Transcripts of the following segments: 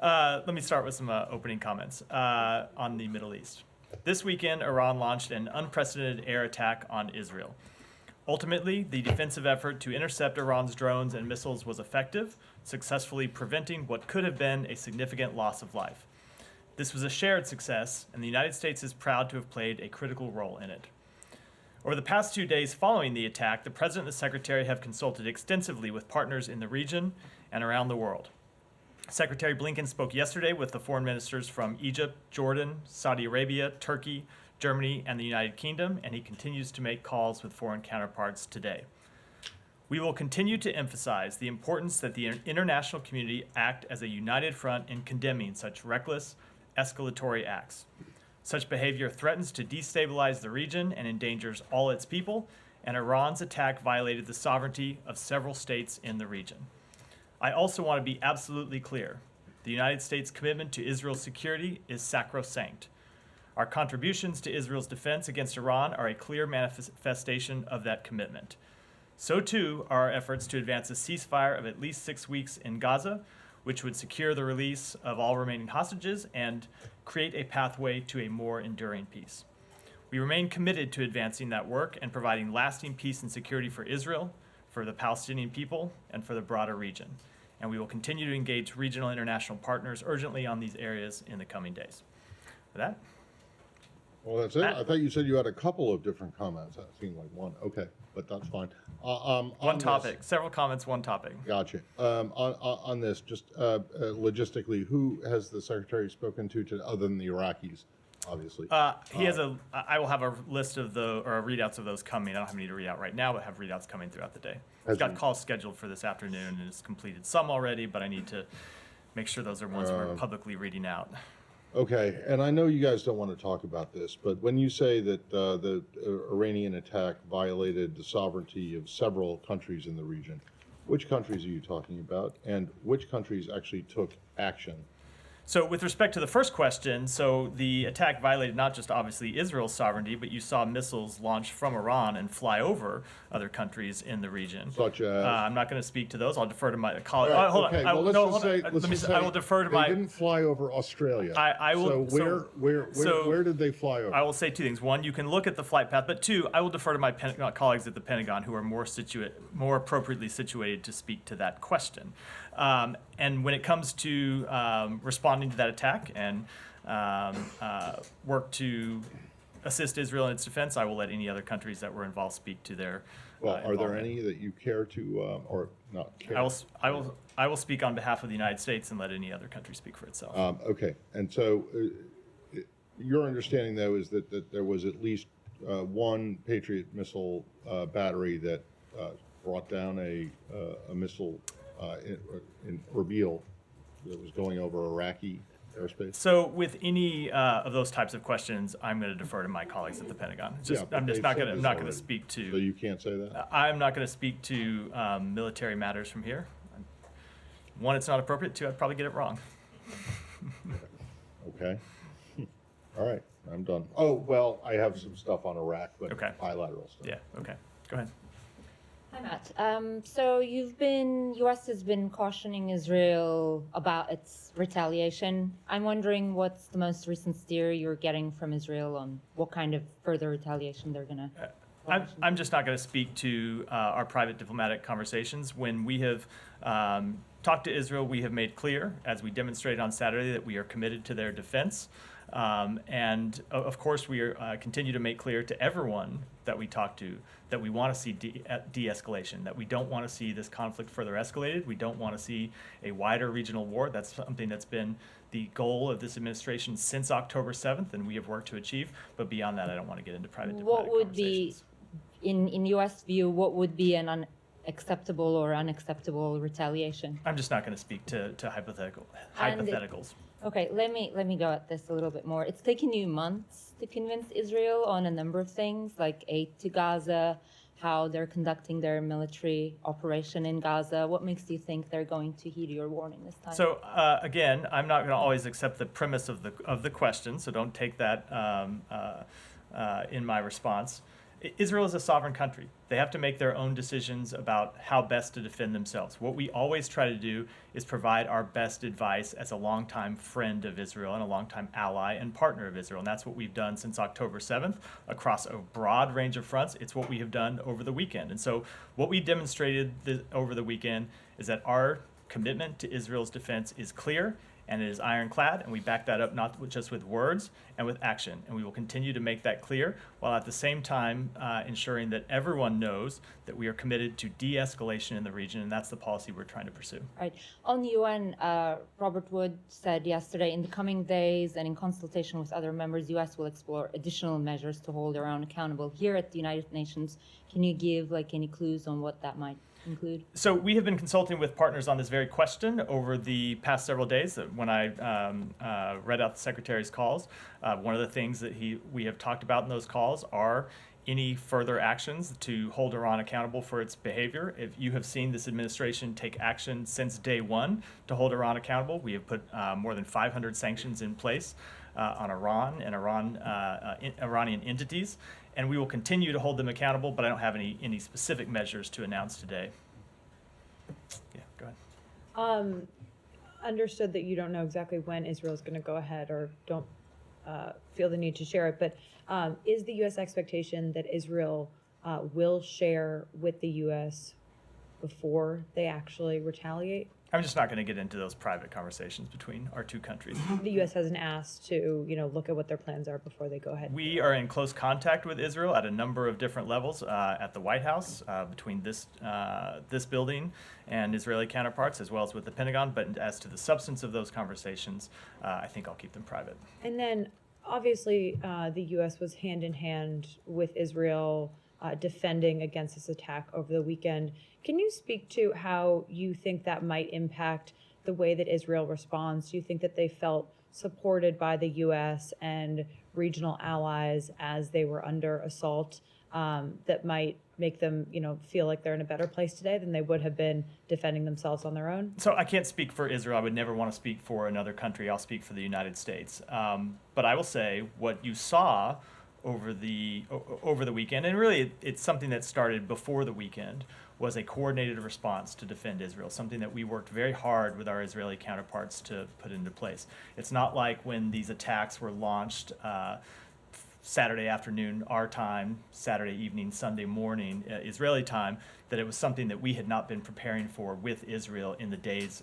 Let me start with some opening comments on the Middle East. This weekend, Iran launched an unprecedented air attack on Israel. Ultimately, the defensive effort to intercept Iran's drones and missiles was effective, successfully preventing what could have been a significant loss of life. This was a shared success, and the United States is proud to have played a critical role in it. Over the past 2 days following the attack, the President and the Secretary have consulted extensively with partners in the region and around the world. Secretary Blinken spoke yesterday with the foreign ministers from Egypt, Jordan, Saudi Arabia, Turkey, Germany, and the United Kingdom, and he continues to make calls with foreign counterparts today. We will continue to emphasize the importance that the international community act as a united front in condemning such reckless, escalatory acts. Such behavior threatens to destabilize the region and endangers all its people, and Iran's attack violated the sovereignty of several states in the region. I also want to be absolutely clear. The United States' commitment to Israel's security is sacrosanct. Our contributions to Israel's defense against Iran are a clear manifestation of that commitment. So too are our efforts to advance a ceasefire of at least 6 weeks in Gaza, which would secure the release of all remaining hostages and create a pathway to a more enduring peace. We remain committed to advancing that work and providing lasting peace and security for Israel, for the Palestinian people, and for the broader region. And we will continue to engage regional and international partners urgently on these areas in the coming days. With that, Well, that's it. I thought you said you had a couple of different comments. That seemed like one. Okay, but that's fine. one topic, several comments, one topic. Gotcha. On this, just logistically, who has the secretary spoken to other than the Iraqis, obviously? He has I will have a list of readouts of those coming. I don't have any to read out right now, but have readouts coming throughout the day. He's got calls scheduled for this afternoon and has completed some already, but I need to make sure those are ones we're publicly reading out. Okay, and I know you guys don't want to talk about this, but when you say that the Iranian attack violated the sovereignty of several countries in the region, which countries are you talking about, and which countries actually took action? So with respect to the first question, so the attack violated not just obviously Israel's sovereignty, but you saw missiles launched from Iran and fly over other countries in the region. Such as? I'm not going to speak to those. I'll defer to my colleague. Right, Hold okay. on. Well, I will defer to my. They didn't fly over Australia. I will. So where did they fly over? I will say two things. One, you can look at the flight path, but two, I will defer to my colleagues at the Pentagon who are more appropriately situated to speak to that question. And when it comes to responding to that attack and work to assist Israel in its defense, I will let any other countries that were involved speak to their. Well, are there any that you care to, or not care? I will speak on behalf of the United States and let any other country speak for itself. Okay, and so your understanding, though, is that there was at least one Patriot missile battery that brought down a missile in Erbil that was going over Iraqi airspace? So with any of those types of questions, I'm going to defer to my colleagues at the Pentagon. I'm not going to speak to. So you can't say that? I'm not going to speak to military matters from here. One, it's not appropriate. Two, I'd probably get it wrong. Okay. All right, I'm done. Oh, well, I have some stuff on Iraq, but Okay. bilateral stuff. Yeah, okay. Go ahead. Hi, Matt. So U.S. has been cautioning Israel about its retaliation. I'm wondering what's the most recent steer you're getting from Israel on what kind of further retaliation they're going to. I'm just not going to speak to our private diplomatic conversations. When we have talked to Israel, we have made clear, as we demonstrated on Saturday, that we are committed to their defense. And of course, we continue to make clear to everyone that we talk to that we want to see de-escalation, that we don't want to see this conflict further escalated. We don't want to see a wider regional war. That's something that's been the goal of this administration since October 7th, and we have worked to achieve. But beyond that, I don't want to get into private diplomatic conversations. In U.S. view, what would be an acceptable or unacceptable retaliation? I'm just not going to speak to hypotheticals. Okay, let me go at this a little bit more. It's taken you months to convince Israel on a number of things, like aid to Gaza, how they're conducting their military operation in Gaza. What makes you think they're going to heed your warning this time? So again, I'm not going to always accept the premise of the question, so don't take that in my response. Israel is a sovereign country. They have to make their own decisions about how best to defend themselves. What we always try to do is provide our best advice as a longtime friend of Israel and a longtime ally and partner of Israel. And that's what we've done since October 7th across a broad range of fronts. It's what we have done over the weekend. And so what we demonstrated over the weekend is that our commitment to Israel's defense is clear and it is ironclad, and we back that up not just with words and with action. And we will continue to make that clear while at the same time ensuring that everyone knows that we are committed to de-escalation in the region, and that's the policy we're trying to pursue. Right. On the UN, Robert Wood said yesterday, in the coming days and in consultation with other members, U.S. will explore additional measures to hold Iran accountable. Here at the United Nations, can you give any clues on what that might include? So we have been consulting with partners on this very question over the past several days. When I read out the Secretary's calls, one of the things that we have talked about in those calls are any further actions to hold Iran accountable for its behavior. If you have seen this administration take action since day one to hold Iran accountable, we have put more than 500 sanctions in place on Iran and Iranian entities, and we will continue to hold them accountable, but I don't have any specific measures to announce today. Yeah, go ahead. Understood that you don't know exactly when Israel is going to go ahead or don't feel the need to share it, but is the U.S. expectation that Israel will share with the U.S. before they actually retaliate? I'm just not going to get into those private conversations between our two countries. The U.S. hasn't asked to, look at what their plans are before they go ahead. We are in close contact with Israel at a number of different levels at the White House, between this building and Israeli counterparts, as well as with the Pentagon. But as to the substance of those conversations, I think I'll keep them private. And then, obviously, the U.S. was hand in hand with Israel defending against this attack over the weekend. Can you speak to how you think that might impact the way that Israel responds? Do you think that they felt supported by the U.S. and regional allies as they were under assault that might make them, feel like they're in a better place today than they would have been defending themselves on their own? So I can't speak for Israel. I would never want to speak for another country. I'll speak for the United States. But I will say what you saw over the weekend, and really it's something that started before the weekend, was a coordinated response to defend Israel, something that we worked very hard with our Israeli counterparts to put into place. It's not like when these attacks were launched Saturday afternoon, our time, Saturday evening, Sunday morning, Israeli time, that it was something that we had not been preparing for with Israel in the days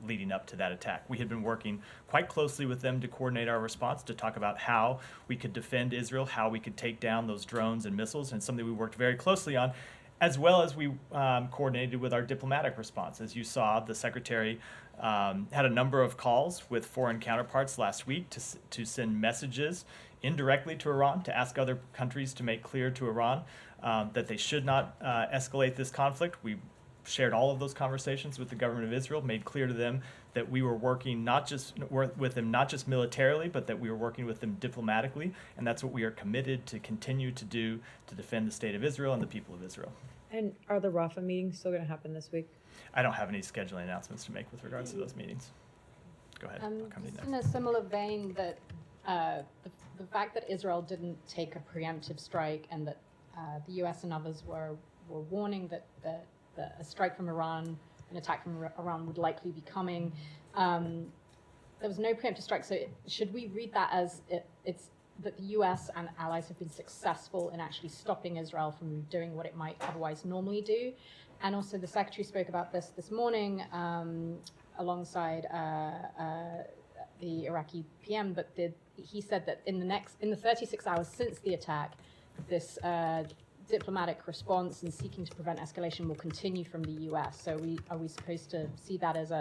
leading up to that attack. We had been working quite closely with them to coordinate our response, to talk about how we could defend Israel, how we could take down those drones and missiles, and something we worked very closely on, as well as we coordinated with our diplomatic response. As you saw, the Secretary had a number of calls with foreign counterparts last week to send messages indirectly to Iran, to ask other countries to make clear to Iran that they should not escalate this conflict. We shared all of those conversations with the government of Israel, made clear to them that we were working with them not just militarily, but that we were working with them diplomatically, and that's what we are committed to continue to do to defend the state of Israel and the people of Israel. And are the Rafah meetings still going to happen this week? I don't have any scheduling announcements to make with regards to those meetings. Go ahead. I'll come to you Just next. in a similar vein, that the fact that Israel didn't take a preemptive strike, and that the U.S. and others were warning that a strike from Iran, an attack from Iran would likely be coming. There was no preemptive strike, so should we read that as it's that the U.S. and allies have been successful in actually stopping Israel from doing what it might otherwise normally do? And also the Secretary spoke about this morning alongside the Iraqi PM, but he said that in the 36 hours since the attack, this diplomatic response and seeking to prevent escalation will continue from the U.S. So are we supposed to see that as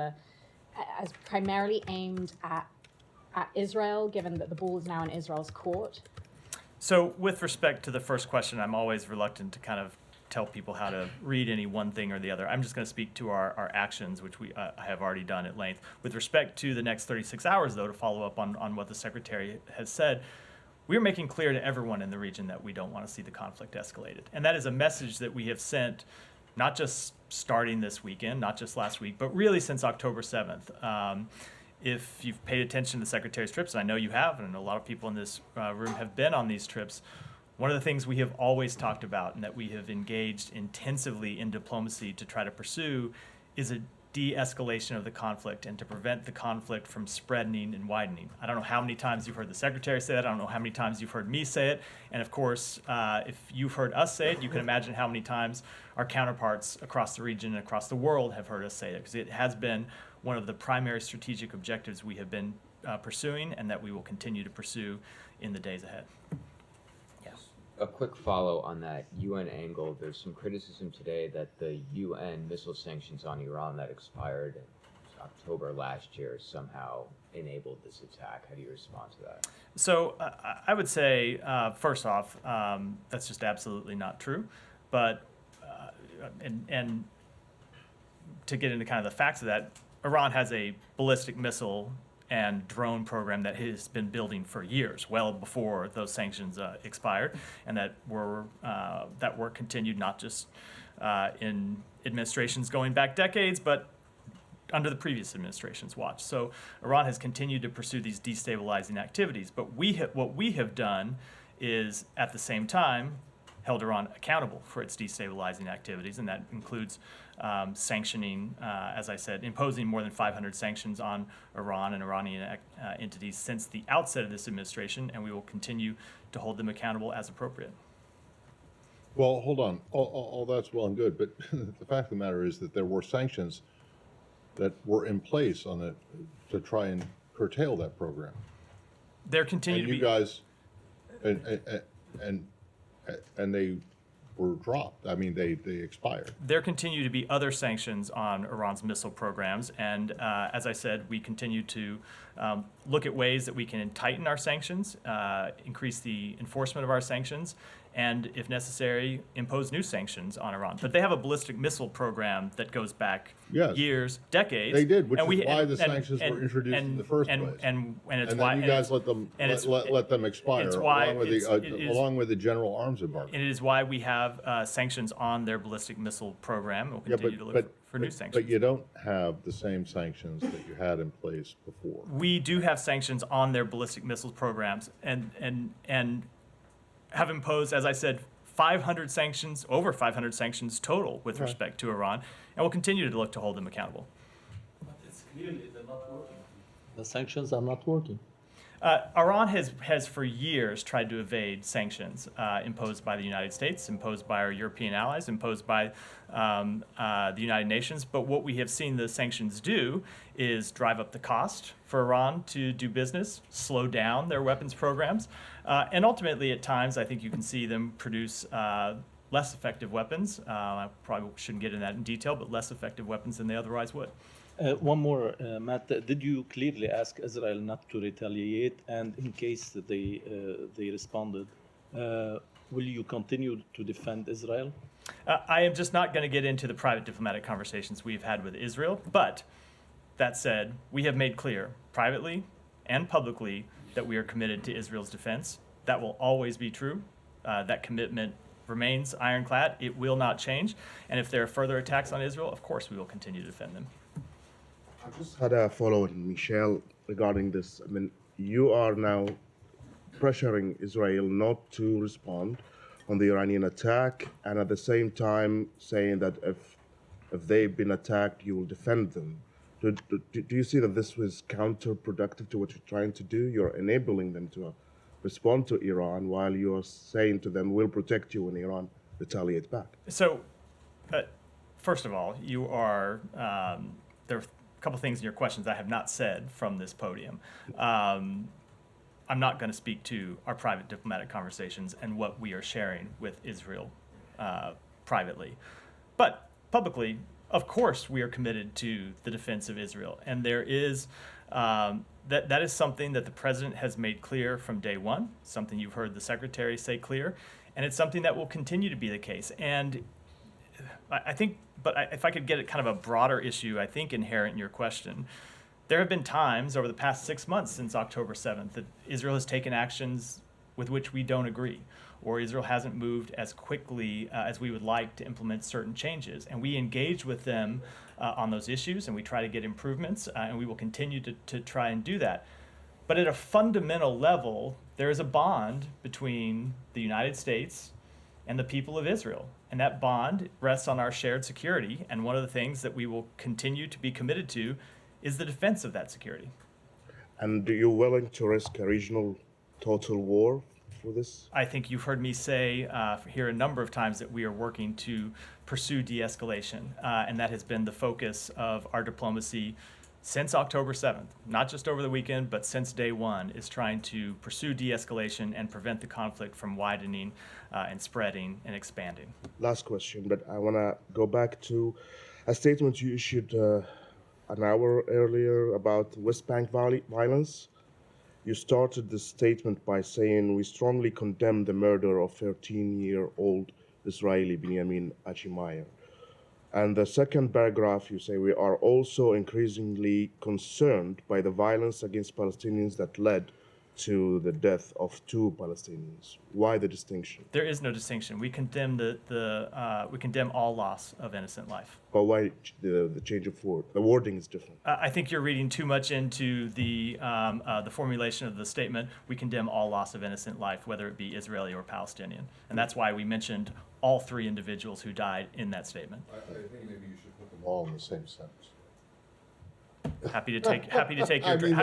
primarily aimed at Israel, given that the ball is now in Israel's court? So with respect to the first question, I'm always reluctant to kind of tell people how to read any one thing or the other. I'm just going to speak to our actions, which we have already done at length. With respect to the next 36 hours, though, to follow up on what the Secretary has said, we're making clear to everyone in the region that we don't want to see the conflict escalated. And that is a message that we have sent, not just starting this weekend, not just last week, but really since October 7th. If you've paid attention to the Secretary's trips, and I know you have, and a lot of people in this room have been on these trips, One of the things we have always talked about and that we have engaged intensively in diplomacy to try to pursue is a de-escalation of the conflict and to prevent the conflict from spreading and widening. I don't know how many times you've heard the Secretary say that. I don't know how many times you've heard me say it. And of course, if you've heard us say it, you can imagine how many times our counterparts across the region and across the world have heard us say it, because it has been one of the primary strategic objectives we have been pursuing and that we will continue to pursue in the days ahead. A quick follow on that UN angle. There's some criticism today that the UN missile sanctions on Iran that expired in October last year somehow enabled this attack. How do you respond to that? So I would say, first off, that's just absolutely not true. But and to get into kind of the facts of that, Iran has a ballistic missile and drone program that has been building for years, well before those sanctions expired, and that were continued not just in administrations going back decades, but under the previous administration's watch. So Iran has continued to pursue these destabilizing activities. But what we have done is, at the same time, held Iran accountable for its destabilizing activities, and that includes sanctioning, as I said, imposing more than 500 sanctions on Iran and Iranian entities since the outset of this administration, and we will continue to hold them accountable as appropriate. Well, hold on. All that's well and good, but the fact of the matter is that there were sanctions that were in place on it to try and curtail that program. There continue And to you be guys, and they were dropped. I mean, they expired. There continue to be other sanctions on Iran's missile programs, and as I said, we continue to look at ways that we can tighten our sanctions, increase the enforcement of our sanctions, and, if necessary, impose new sanctions on Iran. But they have a ballistic missile program that goes back Yes. years, decades. They did, which and is why the sanctions were introduced in the first place. And it's And why then you guys let them let them expire it's why along with it is- the general arms embargo. and it is why we have sanctions on their ballistic missile program. We'll Yeah, continue to look for new sanctions. But you don't have the same sanctions that you had in place before. We do have sanctions on their ballistic missiles programs, and have imposed, as I said, 500 sanctions, over 500 sanctions total with respect to Iran, and we'll continue to look to hold them accountable. But it's clearly they're not working. The sanctions are not working. Iran has for years tried to evade sanctions imposed by the United States, imposed by our European allies, imposed by the United Nations. But what we have seen the sanctions do is drive up the cost for Iran to do business, slow down their weapons programs, and ultimately, at times, I think you can see them produce less effective weapons. I probably shouldn't get into that in detail, but less effective weapons than they otherwise would. One more, Matt. Did you clearly ask Israel not to retaliate? And in case that they responded, will you continue to defend Israel? I am just not going to get into the private diplomatic conversations we've had with Israel. But that said, we have made clear privately and publicly that we are committed to Israel's defense. That will always be true. That commitment remains ironclad. It will not change. And if there are further attacks on Israel, of course we will continue to defend them. I just had a follow on, Michelle, regarding this. I mean, you are now pressuring Israel not to respond on the Iranian attack, and at the same time saying that if they've been attacked, you will defend them. Do you see that this was counterproductive to what you're trying to do? You're enabling them to respond to Iran while you're saying to them, we'll protect you when Iran retaliates back. So, first of all, you are there are a couple things in your questions I have not said from this podium. I'm not going to speak to our private diplomatic conversations and what we are sharing with Israel privately. But publicly, of course, we are committed to the defense of Israel. And there is, that is something that the president has made clear from day one, something you've heard the secretary say clear, and it's something that will continue to be the case. And I think, if I could get at kind of a broader issue, I think inherent in your question, there have been times over the past 6 months since October 7th that Israel has taken actions with which we don't agree, or Israel hasn't moved as quickly as we would like to implement certain changes. And we engage with them on those issues, and we try to get improvements, and we will continue to try and do that. But at a fundamental level, there is a bond between the United States and the people of Israel. And that bond rests on our shared security. And one of the things that we will continue to be committed to is the defense of that security. And are you willing to risk a regional total war for this? I think you've heard me say here a number of times that we are working to pursue de-escalation. And that has been the focus of our diplomacy since October 7th, not just over the weekend, but since day one, is trying to pursue de-escalation and prevent the conflict from widening and spreading and expanding. Last question, but I want to go back to a statement you issued an hour earlier about West Bank violence. You started the statement by saying, "We strongly condemn the murder of 13-year-old Israeli Benjamin Achimayer." And the second paragraph, you say, "We are also increasingly concerned by the violence against Palestinians that led to the death of 2 Palestinians." Why the distinction? There is no distinction. We condemn we condemn all loss of innocent life. But why the change of word? The wording is different. I think you're reading too much into the formulation of the statement. We condemn all loss of innocent life, whether it be Israeli or Palestinian, and that's why we mentioned all 3 individuals who died in that statement. I think maybe you should put them all in the same sentence. Happy to take your. I mean,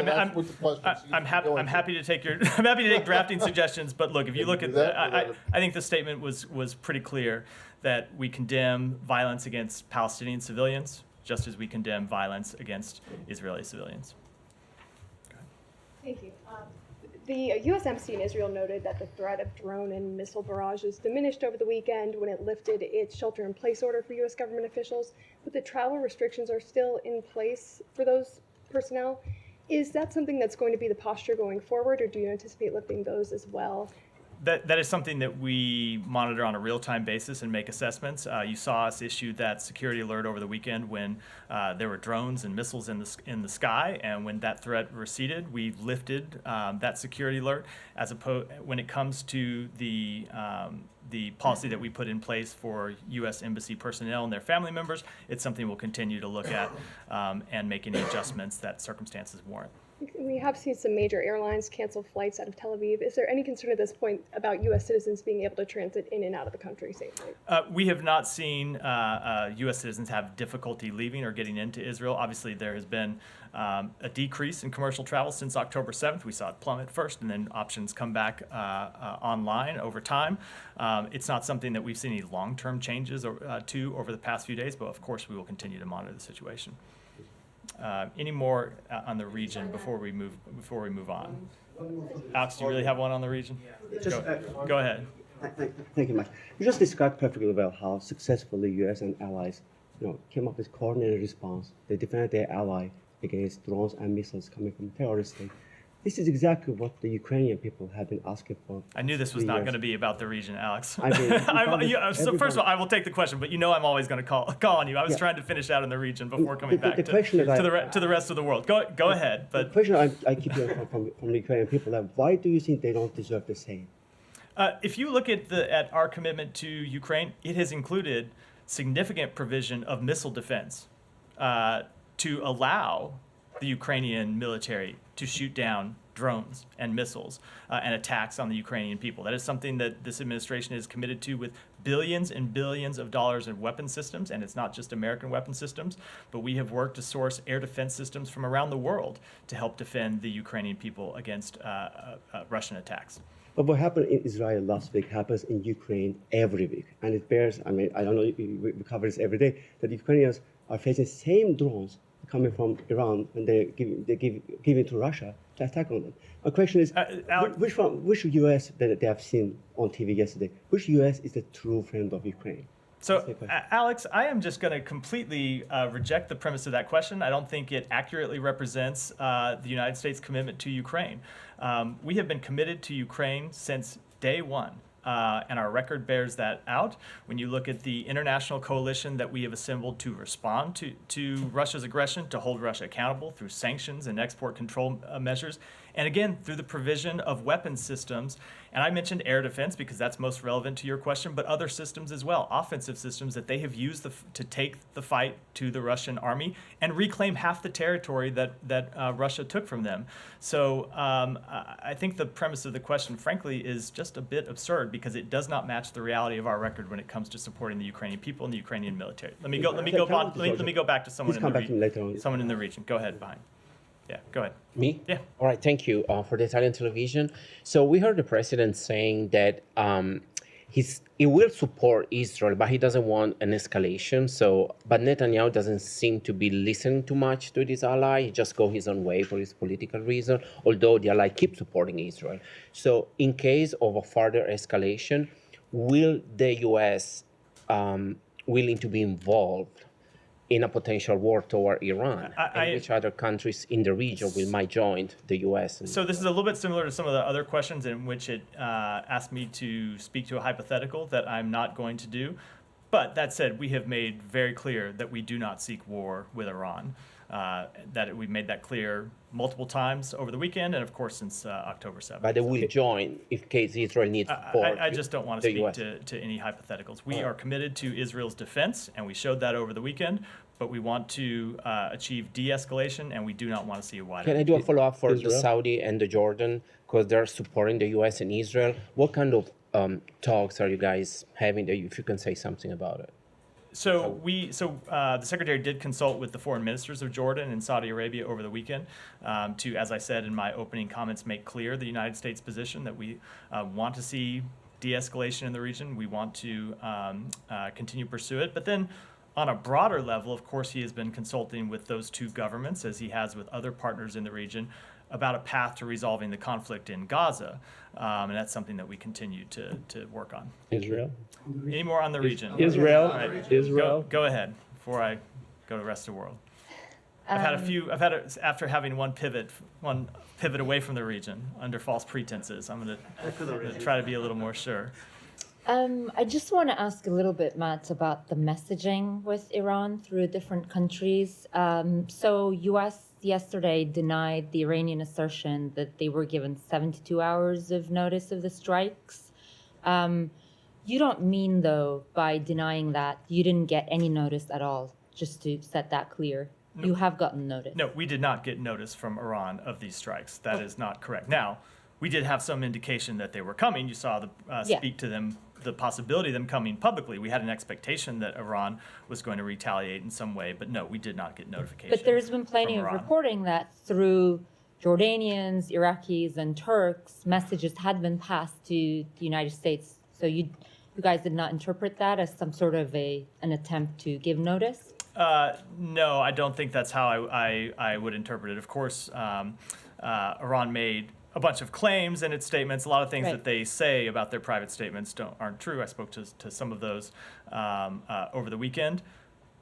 that's what the question seems I'm to happy. go I'm into. happy to take your. I'm happy to take drafting suggestions. But look, if you look do at, that, I think the statement was pretty clear that we condemn violence against Palestinian civilians, just as we condemn violence against Israeli civilians. Thank you. The U.S. Embassy in Israel noted that the threat of drone and missile barrages diminished over the weekend when it lifted its shelter-in-place order for U.S. government officials, but the travel restrictions are still in place for those personnel. Is that something that's going to be the posture going forward, or do you anticipate lifting those as well? That is something that we monitor on a real-time basis and make assessments. You saw us issue that security alert over the weekend when there were drones and missiles in the sky, and when that threat receded, we lifted that security alert. When it comes to the policy that we put in place for U.S. Embassy personnel and their family members, it's something we'll continue to look at and make any adjustments that circumstances warrant. We have seen some major airlines cancel flights out of Tel Aviv. Is there any concern at this point about U.S. citizens being able to transit in and out of the country safely? We have not seen U.S. citizens have difficulty leaving or getting into Israel. Obviously, there has been a decrease in commercial travel since October 7th. We saw it plummet first, and then options come back online over time. It's not something that we've seen any long-term changes to over the past few days, but of course, we will continue to monitor the situation. Any more on the region before we move on? Alex, do you really have one on the region? Go ahead. Thank you much. You just described perfectly well how successfully U.S. and allies, came up with coordinated response. They defended their ally against drones and missiles coming from terrorist states. This is exactly what the Ukrainian people have been asking for. I knew this was not going to be about the region, Alex. I mean, so first of all, I will take the question, but I'm always going to call on you. I was trying to finish out in the region before coming back to the rest of the world. Go ahead. But the question I keep hearing from the Ukrainian people is, why do you think they don't deserve the same? If you look at our commitment to Ukraine, it has included significant provision of missile defense to allow the Ukrainian military to shoot down drones and missiles and attacks on the Ukrainian people. That is something that this administration is committed to, with billions and billions of dollars in weapon systems, and it's not just American weapon systems, but we have worked to source air defense systems from around the world to help defend the Ukrainian people against Russian attacks. But what happened in Israel last week happens in Ukraine every week. And it bears, I don't know, we cover this every day, that the Ukrainians are facing the same drones coming from Iran, and they give it to Russia to attack on them. My question is, which U.S. that they have seen on TV yesterday, which U.S. is the true friend of Ukraine? So, Alex, I am just going to completely reject the premise of that question. I don't think it accurately represents the United States' commitment to Ukraine. We have been committed to Ukraine since day one. and our record bears that out. When you look at the international coalition that we have assembled to respond to Russia's aggression, to hold Russia accountable through sanctions and export control measures, and again, through the provision of weapons systems. And I mentioned air defense because that's most relevant to your question, but other systems as well, offensive systems that they have used to take the fight to the Russian army and reclaim half the territory that Russia took from them. So I think the premise of the question, frankly, is just a bit absurd because it does not match the reality of our record when it comes to supporting the Ukrainian people and the Ukrainian military. Let me go back to someone Please come back to me later on. someone in the region. Go ahead, behind. Yeah, go ahead. Me? Yeah. All right, thank you for the Italian television. So we heard the president saying that he will support Israel, but he doesn't want an escalation. So, but Netanyahu doesn't seem to be listening too much to this ally. He just go his own way for his political reason, although the ally keeps supporting Israel. So in case of a further escalation, will the U.S. Willing to be involved in a potential war toward Iran, and which other countries in the region might join the U.S.? So this is a little bit similar to some of the other questions in which it asked me to speak to a hypothetical that I'm not going to do. But that said, we have made very clear that we do not seek war with Iran. We've made that clear multiple times over the weekend, and of course since October 7th. But they will join if case Israel needs support. I just don't want to speak to any hypotheticals. We are committed to Israel's defense, and we showed that over the weekend. But we want to achieve de-escalation, and we do not want to see a wider. Can I do a follow-up for the Israel? Saudi and the Jordan, because they're supporting the U.S. and Israel? What kind of talks are you guys having? If you can say something about it. So the secretary did consult with the foreign ministers of Jordan and Saudi Arabia over the weekend to, as I said in my opening comments, make clear the United States position that we want to see de-escalation in the region. We want to continue to pursue it. But then on a broader level, of course, he has been consulting with those two governments, as he has with other partners in the region, about a path to resolving the conflict in Gaza. And that's something that we continue to work on. Israel. Any more on the region? Israel. All right. Israel. Go ahead before I go to the rest of the world. After having one pivot away from the region under false pretenses. I'm going to try to be a little more sure. I just want to ask a little bit, Matt, about the messaging with Iran through different countries. So U.S. yesterday denied the Iranian assertion that they were given 72 hours of notice of the strikes. You don't mean, though, by denying that you didn't get any notice at all, just to set that clear. No. You have gotten notice. No, we did not get notice from Iran of these strikes. That is not correct. Now, we did have some indication that they were coming. You saw speak to them, the possibility of them coming publicly. We had an expectation that Iran was going to retaliate in some way, but no, we did not get notification. But there's been plenty of reporting that through Jordanians, Iraqis, and Turks, messages had been passed to the United States. So you guys did not interpret that as some sort of an attempt to give notice? No, I don't think that's how I would interpret it. Of course, Iran made a bunch of claims in its statements. A lot of things that they say about their private statements aren't true. I spoke to some of those over the weekend.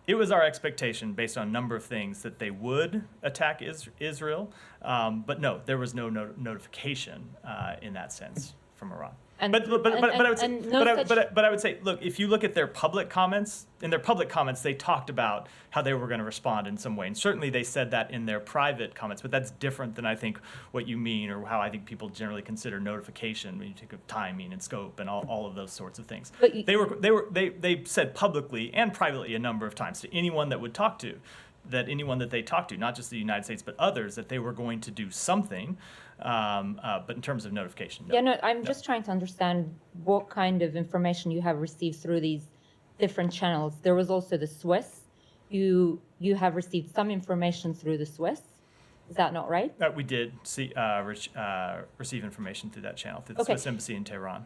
It was our expectation, based on a number of things, that they would attack Israel. But no, there was no notification in that sense from Iran. But I would say, look, if you look at their public comments, they talked about how they were going to respond in some way. And certainly they said that in their private comments, but that's different than I think what you mean, or how I think people generally consider notification when you think of timing and scope and all of those sorts of things. But they said publicly and privately a number of times to anyone that would talk to, anyone that they talked to, not just the United States, but others, that they were going to do something. But in terms of notification, no. I'm just trying to understand what kind of information you have received through these different channels. There was also the Swiss. You have received some information through the Swiss. Is that not right? We did receive information through that channel, through the Swiss Embassy in Tehran.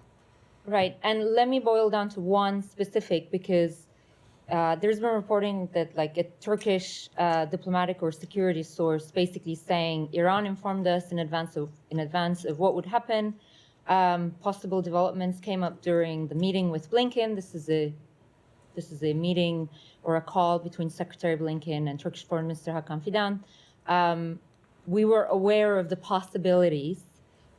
Right. And let me boil down to one specific, because there's been reporting that like a Turkish diplomatic or security source basically saying Iran informed us in advance of what would happen. Possible developments came up during the meeting with Blinken. This is a meeting or a call between Secretary Blinken and Turkish Foreign Minister Hakan Fidan. We were aware of the possibilities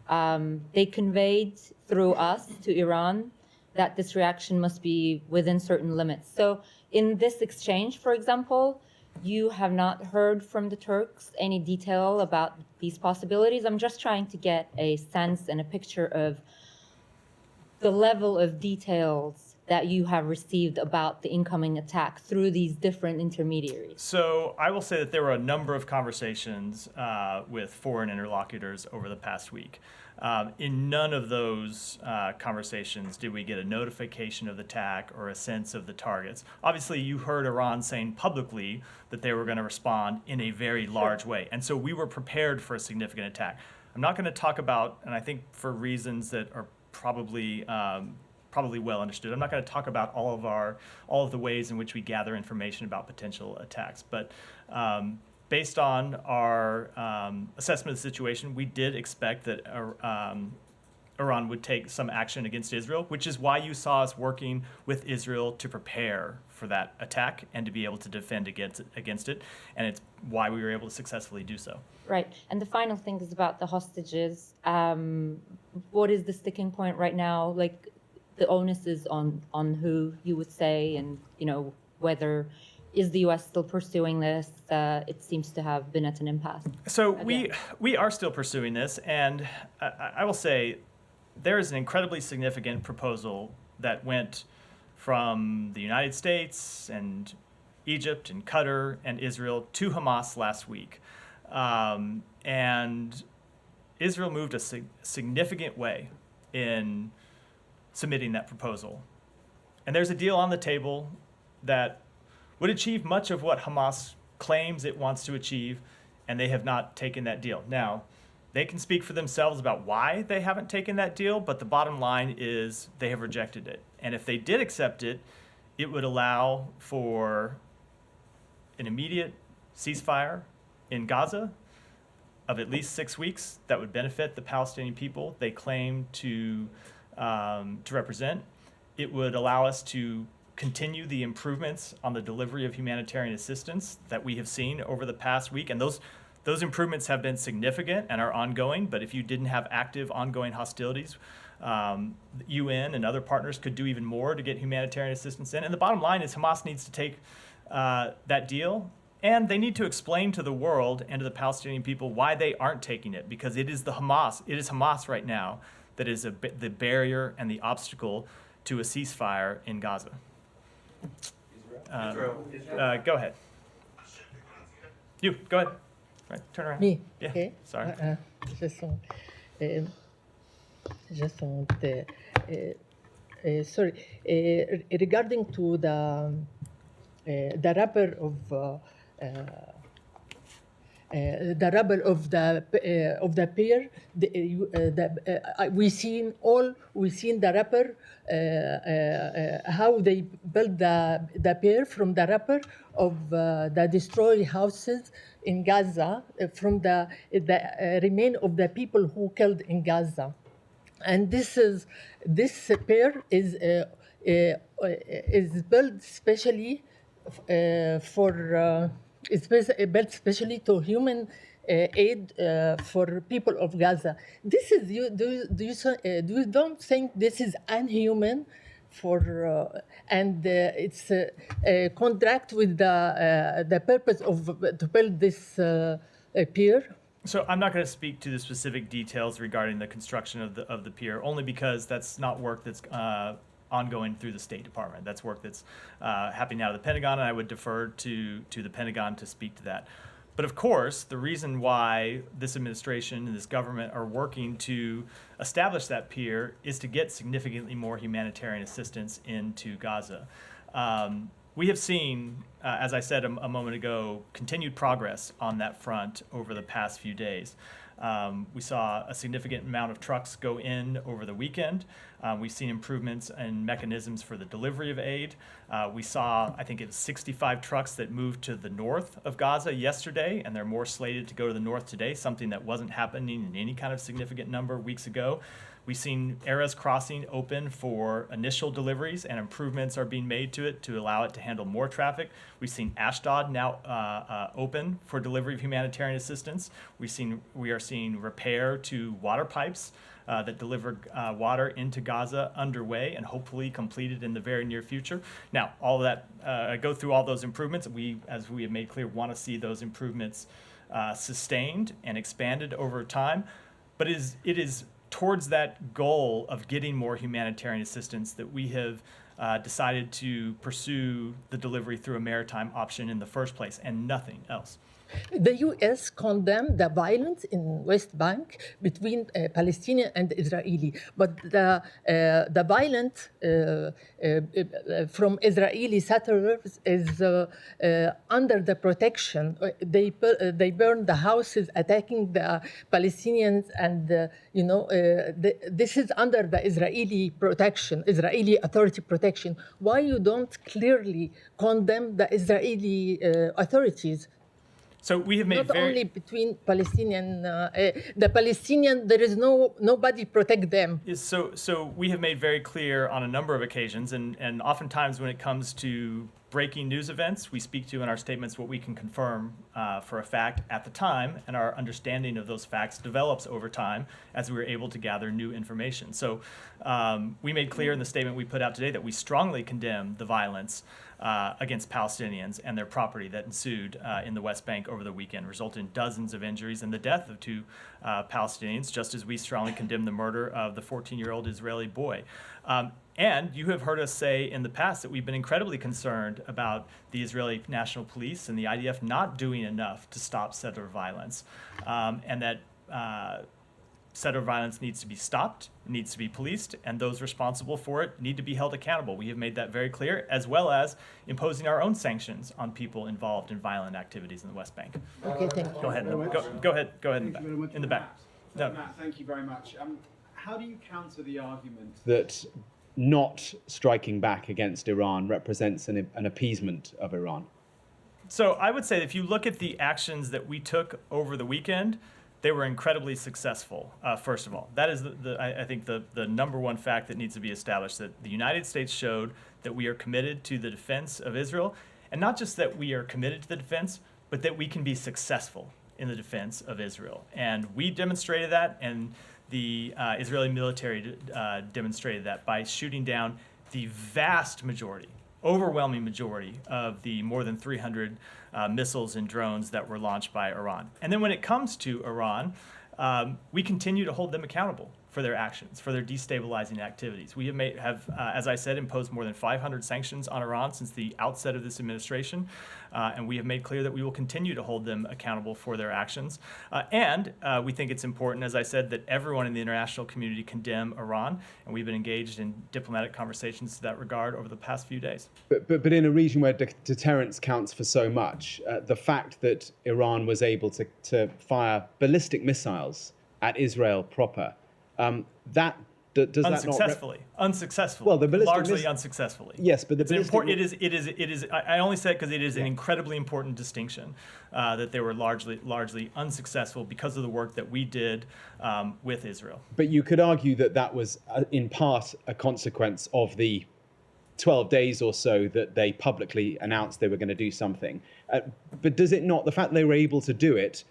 They conveyed through us to Iran that this reaction must be within certain limits. So in this exchange, for example, you have not heard from the Turks any detail about these possibilities. I'm just trying to get a sense and a picture of the level of details that you have received about the incoming attack through these different intermediaries. So I will say that there were a number of conversations with foreign interlocutors over the past week. In none of those conversations did we get a notification of the attack or a sense of the targets. Obviously, you heard Iran saying publicly that they were going to respond in a very large way. And so we were prepared for a significant attack. I'm not going to talk about, and I think for reasons that are probably well understood, I'm not going to talk about all of the ways in which we gather information about potential attacks. But based on our assessment of the situation, we did expect that Iran would take some action against Israel, which is why you saw us working with Israel to prepare for that attack and to be able to defend against it. And it's why we were able to successfully do so. Right. And the final thing is about the hostages. What is the sticking point right now? Like, the onus is on who, you would say, and, you know, whether is the U.S. still pursuing this? It seems to have been at an impasse. So we are still pursuing this, and I will say there is an incredibly significant proposal that went from the United States and Egypt and Qatar and Israel to Hamas last week. And Israel moved a significant way in submitting that proposal. And there's a deal on the table that would achieve much of what Hamas claims it wants to achieve, and they have not taken that deal. Now, they can speak for themselves about why they haven't taken that deal, but the bottom line is they have rejected it. And if they did accept it, it would allow for an immediate ceasefire in Gaza of at least 6 weeks that would benefit the Palestinian people they claim to represent. It would allow us to continue the improvements on the delivery of humanitarian assistance that we have seen over the past week. And those improvements have been significant and are ongoing. But if you didn't have active ongoing hostilities, the UN and other partners could do even more to get humanitarian assistance in. And the bottom line is Hamas needs to take that deal, and they need to explain to the world and to the Palestinian people why they aren't taking it, because it is Hamas right now that is the barrier and the obstacle to a ceasefire in Gaza. Go ahead. You, go ahead. Right, turn around. Me? Yeah, Okay. sorry. Sorry. Regarding to the rapper of the pier, we seen the rapper how they built the pier from the rapper of the destroyed houses in Gaza from the remain of the people who killed in Gaza, and this pier is built specially it's built specially to human aid for people of Gaza. This is you don't think this is inhuman and it's a contract with the purpose to build this pier? So I'm not going to speak to the specific details regarding the construction of the pier, only because that's not work that's ongoing through the State Department. That's work that's happening out of the Pentagon, and I would defer to the Pentagon to speak to that. But of course, the reason why this administration and this government are working to establish that pier is to get significantly more humanitarian assistance into Gaza. We have seen, as I said a moment ago, continued progress on that front over the past few days. We saw a significant amount of trucks go in over the weekend. We've seen improvements in mechanisms for the delivery of aid. We saw, I think it was 65 trucks that moved to the north of Gaza yesterday, and there are more slated to go to the north today, something that wasn't happening in any kind of significant number weeks ago. We've seen Erez Crossing open for initial deliveries, and improvements are being made to it to allow it to handle more traffic. We've seen Ashdod now open for delivery of humanitarian assistance. We are seeing repair to water pipes that deliver water into Gaza underway and hopefully completed in the very near future. Now, all of that, go through all those improvements. We, as we have made clear, want to see those improvements sustained and expanded over time. But it is towards that goal of getting more humanitarian assistance that we have decided to pursue the delivery through a maritime option in the first place, and nothing else. The U.S. condemned the violence in West Bank between Palestinian and Israeli, but the violence from Israeli settlers is under the protection. They burned the houses, attacking the Palestinians, and this is under the Israeli protection, Israeli authority protection. Why you don't clearly condemn the Israeli authorities? So we have made Not only between Palestinian, the Palestinian, there is nobody protect them. So we have made very clear on a number of occasions, and oftentimes when it comes to breaking news events, we speak to in our statements what we can confirm for a fact at the time, and our understanding of those facts develops over time as we were able to gather new information. So we made clear in the statement we put out today that we strongly condemn the violence against Palestinians and their property that ensued in the West Bank over the weekend, resulted in dozens of injuries and the death of 2 Palestinians, just as we strongly condemn the murder of the 14-year-old Israeli boy. And you have heard us say in the past that we've been incredibly concerned about the Israeli National Police and the IDF not doing enough to stop settler violence, and that settler violence needs to be stopped, needs to be policed, and those responsible for it need to be held accountable. We have made that very clear, as well as imposing our own sanctions on people involved in violent activities in the West Bank. Okay, thank you. Go ahead. Go ahead. In the back. No. Matt, thank you very much. How do you counter the argument that not striking back against Iran represents an appeasement of Iran? So I would say if you look at the actions that we took over the weekend, they were incredibly successful, first of all. That is, I think, the number one fact that needs to be established, that the United States showed that we are committed to the defense of Israel, and not just that we are committed to the defense, but that we can be successful in the defense of Israel. And we demonstrated that, and the Israeli military demonstrated that by shooting down the vast majority, overwhelming majority of the more than 300 missiles and drones that were launched by Iran. And then when it comes to Iran, we continue to hold them accountable for their actions, for their destabilizing activities. We have, as I said, imposed more than 500 sanctions on Iran since the outset of this administration, and we have made clear that we will continue to hold them accountable for their actions. And we think it's important, as I said, that everyone in the international community condemn Iran, and we've been engaged in diplomatic conversations to that regard over the past few days. But in a region where deterrence counts for so much, the fact that Iran was able to fire ballistic missiles at Israel proper, that does unsuccessfully. That not unsuccessfully. Well, the ballistic largely unsuccessfully. Yes, but the it's important. It is. I only say it because it is an incredibly important distinction that they were largely unsuccessful because of the work that we did with Israel. But you could argue that that was in part a consequence of the 12 days or so that they publicly announced they were going to do something. But does it not, the fact they were able to do it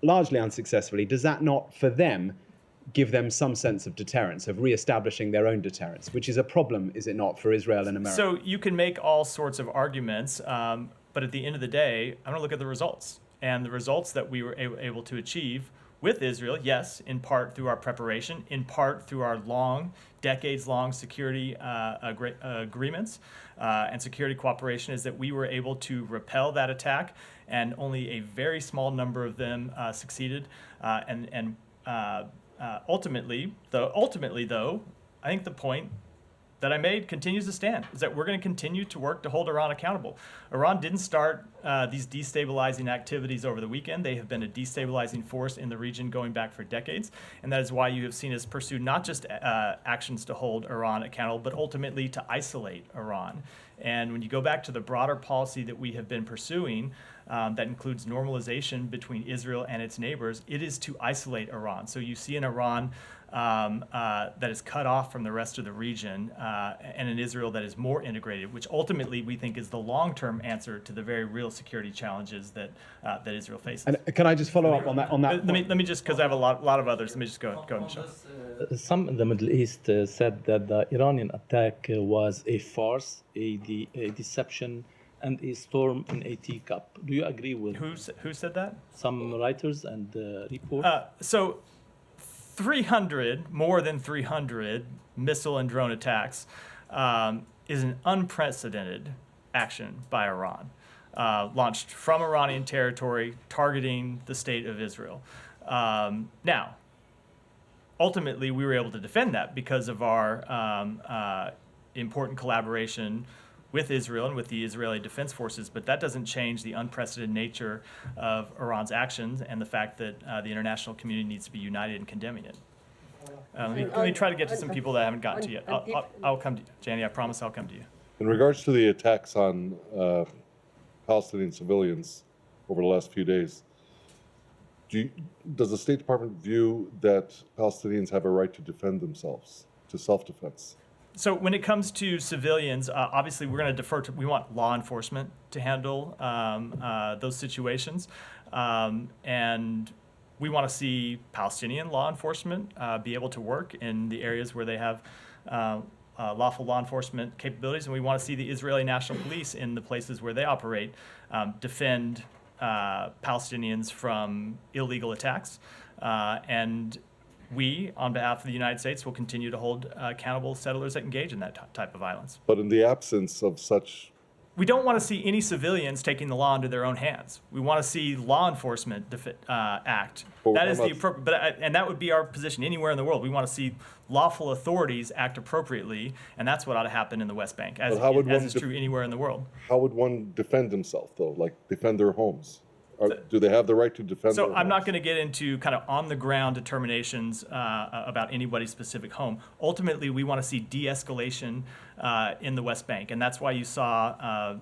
largely unsuccessfully, does that not, for them, give them some sense of deterrence, of re-establishing their own deterrence, which is a problem, is it not, for Israel and America? So you can make all sorts of arguments, but at the end of the day, I'm going to look at the results. And the results that we were able to achieve with Israel, yes, in part through our preparation, in part through our decades-long security agreements and security cooperation, is that we were able to repel that attack, and only a very small number of them succeeded. Ultimately, though, I think the point that I made continues to stand, is that we're going to continue to work to hold Iran accountable. Iran didn't start these destabilizing activities over the weekend. They have been a destabilizing force in the region going back for decades, and that is why you have seen us pursue not just actions to hold Iran accountable, but ultimately to isolate Iran. And when you go back to the broader policy that we have been pursuing, that includes normalization between Israel and its neighbors, it is to isolate Iran. So you see an Iran that is cut off from the rest of the region, and an Israel that is more integrated, which ultimately we think is the long-term answer to the very real security challenges that Israel faces. And can I just follow up on that? Let me just, because I have a lot of others. Let me just go, Michelle. Some in the Middle East said that the Iranian attack was a farce, a deception, and a storm in a teacup. Do you agree with Who said that? some writers and reports? So 300, more than 300 missile and drone attacks is an unprecedented action by Iran, launched from Iranian territory, targeting the state of Israel. Now, ultimately, we were able to defend that because of our important collaboration with Israel and with the Israeli Defense Forces, but that doesn't change the unprecedented nature of Iran's actions and the fact that the international community needs to be united in condemning it. Let me try to get to some people that I haven't gotten to yet. I'll come to you, Janie. I promise I'll come to you. In regards to the attacks on Palestinian civilians over the last few days, does the State Department view that Palestinians have a right to defend themselves, to self-defense? So when it comes to civilians, obviously we're going to defer to, we want law enforcement to handle those situations. And we want to see Palestinian law enforcement be able to work in the areas where they have lawful law enforcement capabilities. And we want to see the Israeli National Police in the places where they operate defend Palestinians from illegal attacks. And we, on behalf of the United States, will continue to hold accountable settlers that engage in that type of violence. But in the absence of such... We don't want to see any civilians taking the law into their own hands. We want to see law enforcement act. That is the appropriate, and that would be our position anywhere in the world. We want to see lawful authorities act appropriately, and that's what ought to happen in the West Bank, as is true anywhere in the world. How would one defend himself, though? Like defend their homes? Do they have the right to defend their homes? So I'm not going to get into kind of on-the-ground determinations about anybody's specific home. Ultimately, we want to see de-escalation in the West Bank, and that's why you saw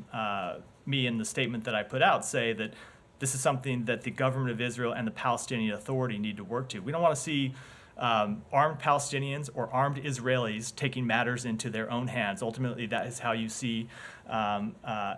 me in the statement that I put out say that this is something that the government of Israel and the Palestinian Authority need to work to. We don't want to see armed Palestinians or armed Israelis taking matters into their own hands. Ultimately, that is how you see an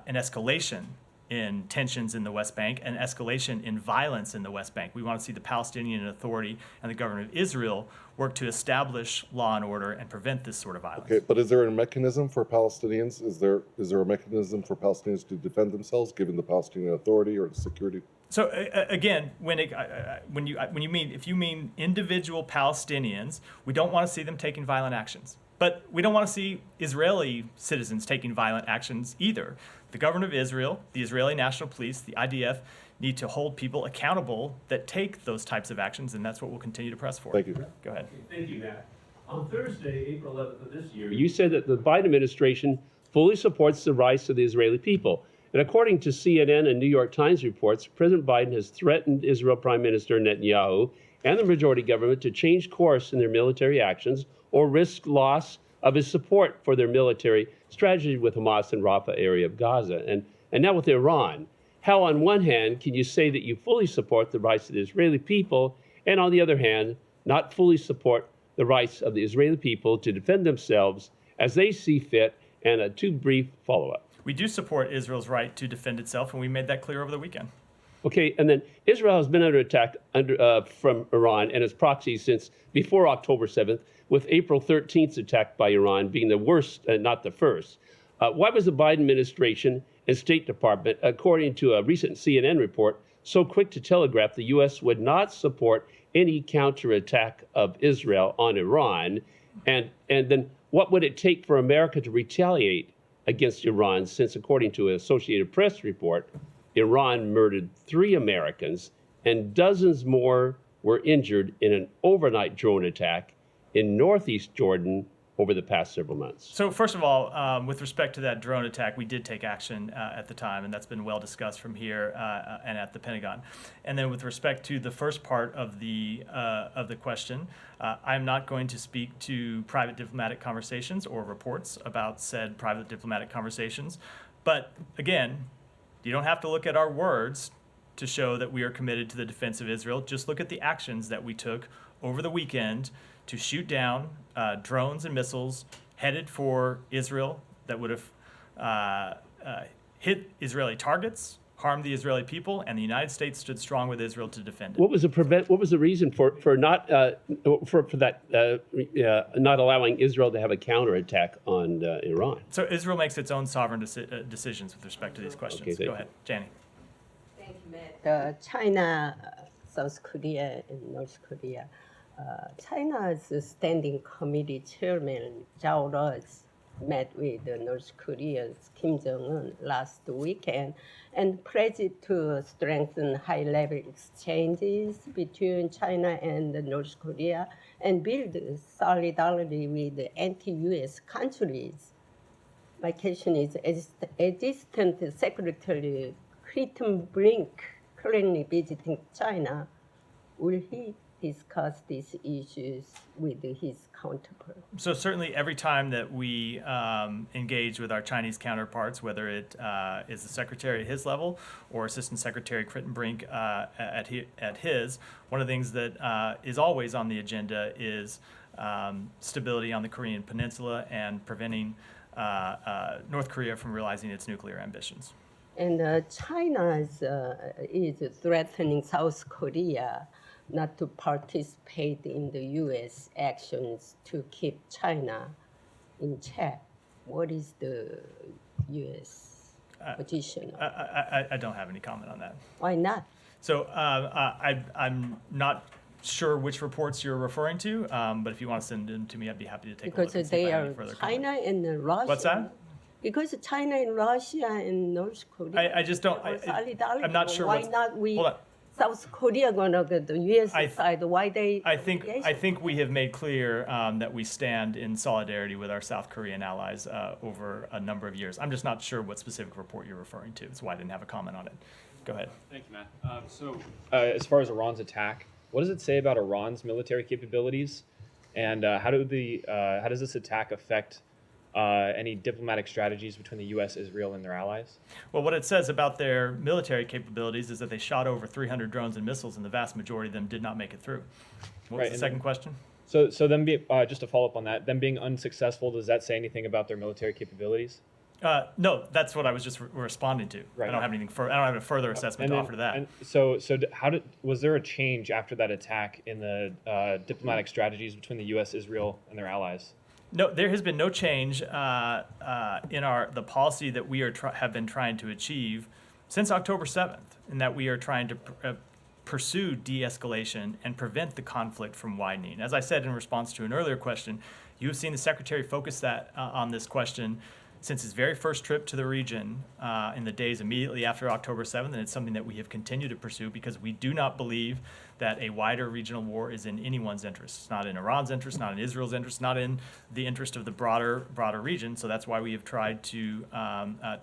escalation in tensions in the West Bank and escalation in violence in the West Bank. We want to see the Palestinian Authority and the government of Israel work to establish law and order and prevent this sort of violence. Okay, but is there a mechanism for Palestinians? Is there a mechanism for Palestinians to defend themselves, given the Palestinian Authority or the security? So again, if you mean individual Palestinians, we don't want to see them taking violent actions. But we don't want to see Israeli citizens taking violent actions either. The government of Israel, the Israeli National Police, the IDF need to hold people accountable that take those types of actions, and that's what we'll continue to press for. Thank you. Go ahead. Thank you, Matt. On Thursday, April 11th of this year, you said that the Biden administration fully supports the rights of the Israeli people. And according to CNN and New York Times reports, President Biden has threatened Israel Prime Minister Netanyahu and the majority government to change course in their military actions or risk loss of his support for their military strategy with Hamas in Rafah area of Gaza. And now with Iran, how on one hand can you say that you fully support the rights of the Israeli people, and on the other hand, not fully support the rights of the Israeli people to defend themselves as they see fit? And a two brief follow-up. We do support Israel's right to defend itself, and we made that clear over the weekend. Okay, and then Israel has been under attack from Iran and its proxies since before October 7th, with April 13th's attack by Iran being the worst, not the first. Why was the Biden administration and State Department, according to a recent CNN report, so quick to telegraph the U.S. would not support any counterattack of Israel on Iran? And then what would it take for America to retaliate against Iran, since according to an Associated Press report, Iran murdered 3 Americans and dozens more were injured in an overnight drone attack in northeast Jordan over the past several months? So first of all, with respect to that drone attack, we did take action at the time, and that's been well discussed from here and at the Pentagon. And then with respect to the first part of the question, I'm not going to speak to private diplomatic conversations or reports about said private diplomatic conversations. But again, You don't have to look at our words to show that we are committed to the defense of Israel. Just look at the actions that we took over the weekend to shoot down drones and missiles headed for Israel that would have hit Israeli targets, harmed the Israeli people, and the United States stood strong with Israel to defend it. What was the reason for not not allowing Israel to have a counterattack on Iran? So Israel makes its own sovereign decisions with respect to these questions. Okay, thank Go ahead, Janie. Thank you, Matt. China, South Korea, and North Korea. China's Standing Committee Chairman Zhao Ruz met with North Korea's Kim Jong-un last weekend and pledged to strengthen high-level exchanges between China and North Korea and build solidarity with anti-U.S. countries. My question is, Assistant Secretary Creighton Brink currently visiting China, will he discuss these issues with his counterpart? So certainly every time that we engage with our Chinese counterparts, whether it is the secretary at his level or Assistant Secretary Creighton Brink at his, one of the things that is always on the agenda is stability on the Korean Peninsula and preventing North Korea from realizing its nuclear ambitions. And China is threatening South Korea not to participate in the U.S. actions to keep China in check. What is the U.S. position? I don't have any comment on that. Why not? So I'm not sure which reports you're referring to, but if you want to send them to me, I'd be happy to take a look Because and see if they I have any are further China comment. and Russia. What's that? Because China and Russia and North Korea. I just don't. Solidarity. I'm not sure. Why what's, not we? Hold on. South Korea gonna get the U.S. side? Why they? I think we have made clear that we stand in solidarity with our South Korean allies over a number of years. I'm just not sure what specific report you're referring to. That's why I didn't have a comment on it. Go ahead. Thank you, Matt. As far as Iran's attack, what does it say about Iran's military capabilities, and how does this attack affect any diplomatic strategies between the U.S., Israel, and their allies? Well, what it says about their military capabilities is that they shot over 300 drones and missiles, and the vast majority of them did not make it through. What was the second question? So them just to follow up on that, them being unsuccessful, does that say anything about their military capabilities? No, that's what I was just responding to. Right. I don't have anything. I don't have a further assessment to offer to that. And was there a change after that attack in the diplomatic strategies between the U.S., Israel, and their allies? No, there has been no change in the policy that we have been trying to achieve since October 7th, in that we are trying to pursue de-escalation and prevent the conflict from widening. As I said in response to an earlier question, you have seen the Secretary focus on this question since his very first trip to the region in the days immediately after October 7th, and it's something that we have continued to pursue because we do not believe that a wider regional war is in anyone's interest. It's not in Iran's interest, not in Israel's interest, not in the interest of the broader region. So that's why we have tried to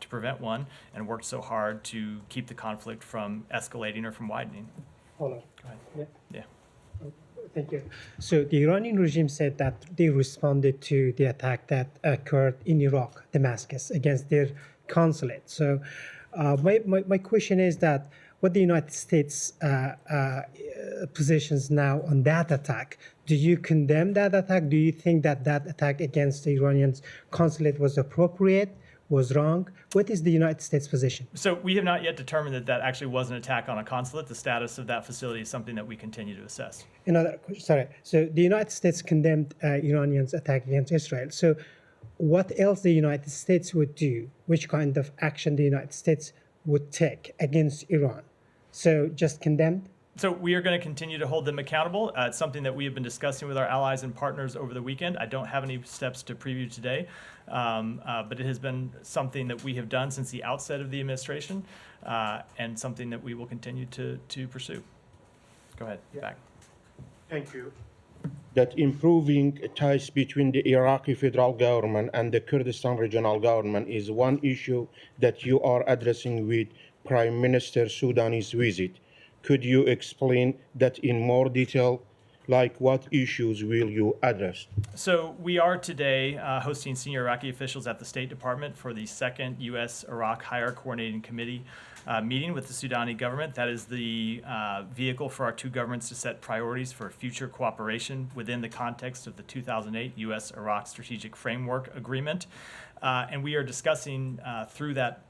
prevent one and worked so hard to keep the conflict from escalating or from widening. Hold on. Go ahead. Yeah. Thank you. So the Iranian regime said that they responded to the attack that occurred in Iraq, Damascus, against their consulate. So my question is that what the United States positions now on that attack, do you condemn that attack? Do you think that that attack against the Iranian consulate was appropriate, was wrong? What is the United States position? So we have not yet determined that that actually was an attack on a consulate. The status of that facility is something that we continue to assess. So the United States condemned Iranians' attack against Israel. So what else the United States would do? Which kind of action the United States would take against Iran? So just condemned? So we are going to continue to hold them accountable. It's something that we have been discussing with our allies and partners over the weekend. I don't have any steps to preview today, but it has been something that we have done since the outset of the administration, and something that we will continue to pursue. Go ahead, back. Thank you. That improving ties between the Iraqi federal government and the Kurdistan regional government is one issue that you are addressing with Prime Minister Sudanese visit. Could you explain that in more detail? Like what issues will you address? So we are today hosting senior Iraqi officials at the State Department for the second U.S.-Iraq Higher Coordinating Committee meeting with the Sudani government. That is the vehicle for our two governments to set priorities for future cooperation within the context of the 2008 U.S.-Iraq Strategic Framework Agreement. And we are discussing through that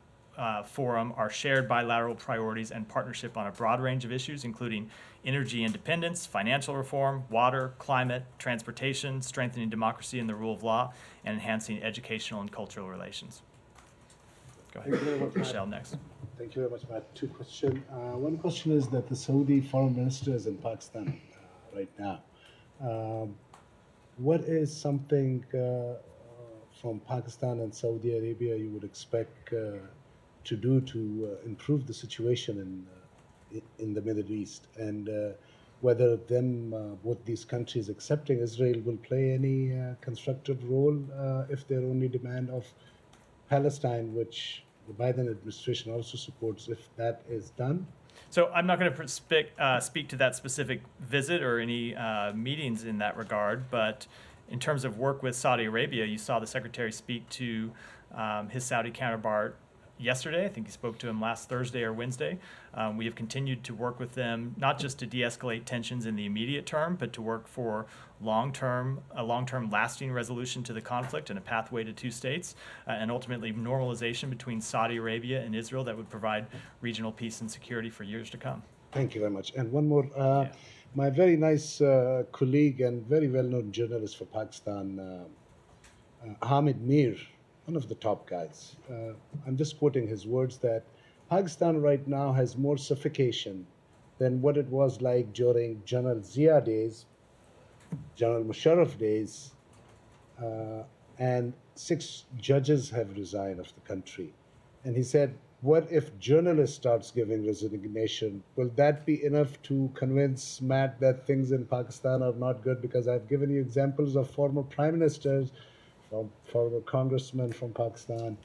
forum our shared bilateral priorities and partnership on a broad range of issues, including energy independence, financial reform, water, climate, transportation, strengthening democracy and the rule of law, and enhancing educational and cultural relations. Go Thank you very ahead. much, Michelle, next. Thank you very much, Matt. Two questions. One question is that the Saudi foreign minister is in Pakistan right now. What is something from Pakistan and Saudi Arabia you would expect to do to improve the situation in the Middle East, and whether both these countries accepting Israel will play any constructive role if their only demand of Palestine, which the Biden administration also supports, if that is done? So I'm not going to speak to that specific visit or any meetings in that regard, but in terms of work with Saudi Arabia, you saw the Secretary speak to his Saudi counterpart yesterday. I think he spoke to him last Thursday or Wednesday. We have continued to work with them, not just to de-escalate tensions in the immediate term, but to work for a long-term lasting resolution to the conflict and a pathway to two states, and ultimately normalization between Saudi Arabia and Israel that would provide regional peace and security for years to come. Thank you very much. And one more. My very nice colleague and very well-known journalist for Pakistan, Hamid Mir, one of the top guys. I'm just quoting his words that Pakistan right now has more suffocation than what it was like during General Zia days, General Musharraf days, and 6 judges have resigned of the country. And he said, what if journalists starts giving resignation? Will that be enough to convince Matt that things in Pakistan are not good? Because I've given you examples of former prime ministers, former congressmen from Pakistan.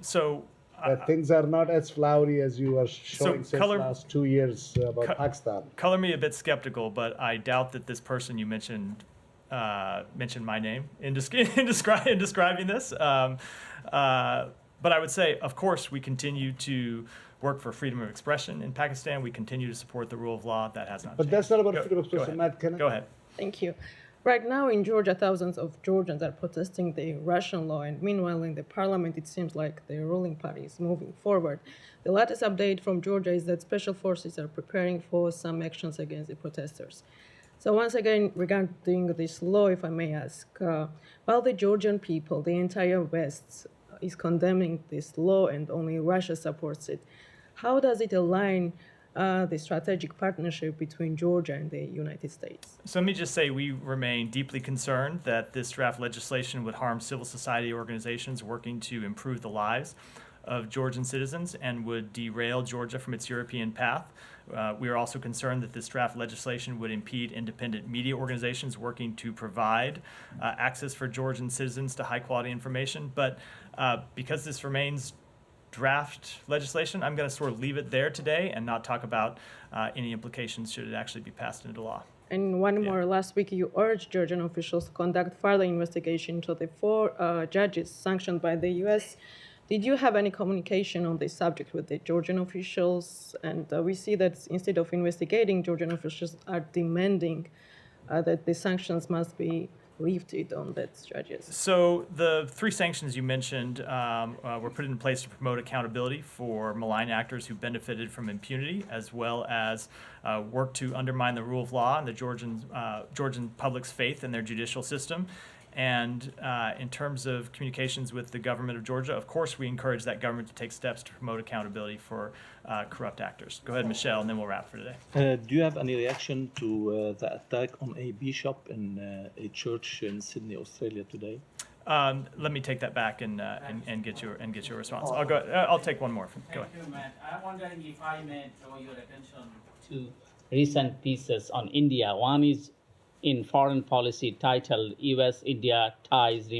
So that things are not as flowery as you are showing since last 2 years about Pakistan. Color me a bit skeptical, but I doubt that this person you mentioned mentioned my name in describing this. But I would say, of course, we continue to work for freedom of expression in Pakistan. We continue to support the rule of law. That has not But changed. that's not about freedom of expression, Matt. Go ahead. Thank you. Right now in Georgia, thousands of Georgians are protesting the Russian law, and meanwhile in the parliament, it seems like the ruling party is moving forward. The latest update from Georgia is that special forces are preparing for some actions against the protesters. So once again, regarding this law, if I may ask, while the Georgian people, the entire West, is condemning this law and only Russia supports it, how does it align the strategic partnership between Georgia and the United States? So let me just say we remain deeply concerned that this draft legislation would harm civil society organizations working to improve the lives of Georgian citizens and would derail Georgia from its European path. We are also concerned that this draft legislation would impede independent media organizations working to provide access for Georgian citizens to high-quality information. But because this remains draft legislation, I'm going to sort of leave it there today and not talk about any implications should it actually be passed into law. And one more, last week you urged Georgian officials to conduct further investigation into the 4 judges sanctioned by the U.S. Did you have any communication on this subject with the Georgian officials? And we see that instead of investigating, Georgian officials are demanding that the sanctions must be lifted on that judges. So the 3 sanctions you mentioned were put in place to promote accountability for malign actors who benefited from impunity, as well as work to undermine the rule of law and the Georgian public's faith in their judicial system. And in terms of communications with the government of Georgia, of course, we encourage that government to take steps to promote accountability for corrupt actors. Go ahead, Michelle, and then we'll wrap for today. Do you have any reaction to the attack on a bishop in a church in Sydney, Australia today? Let me take that back and get your response. I'll take one more. Go ahead. Thank you, Matt. I'm wondering if I may draw your attention to recent pieces on India. One is in foreign policy titled U.S.-India ties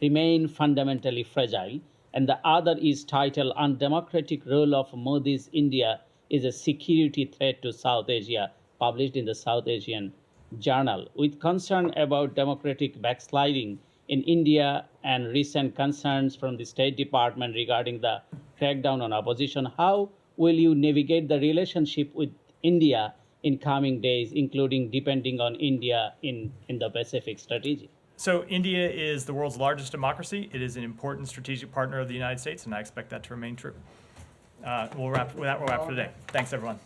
remain fundamentally fragile, and the other is titled Undemocratic Role of Modi's India is a Security Threat to South Asia, published in the South Asian Journal. With concern about democratic backsliding in India and recent concerns from the State Department regarding the crackdown on opposition. How will you navigate the relationship with India in coming days, including depending on India in the Pacific strategy? So India is the world's largest democracy. It is an important strategic partner of the United States, and I expect that to remain true. We'll wrap for today. Thanks, everyone.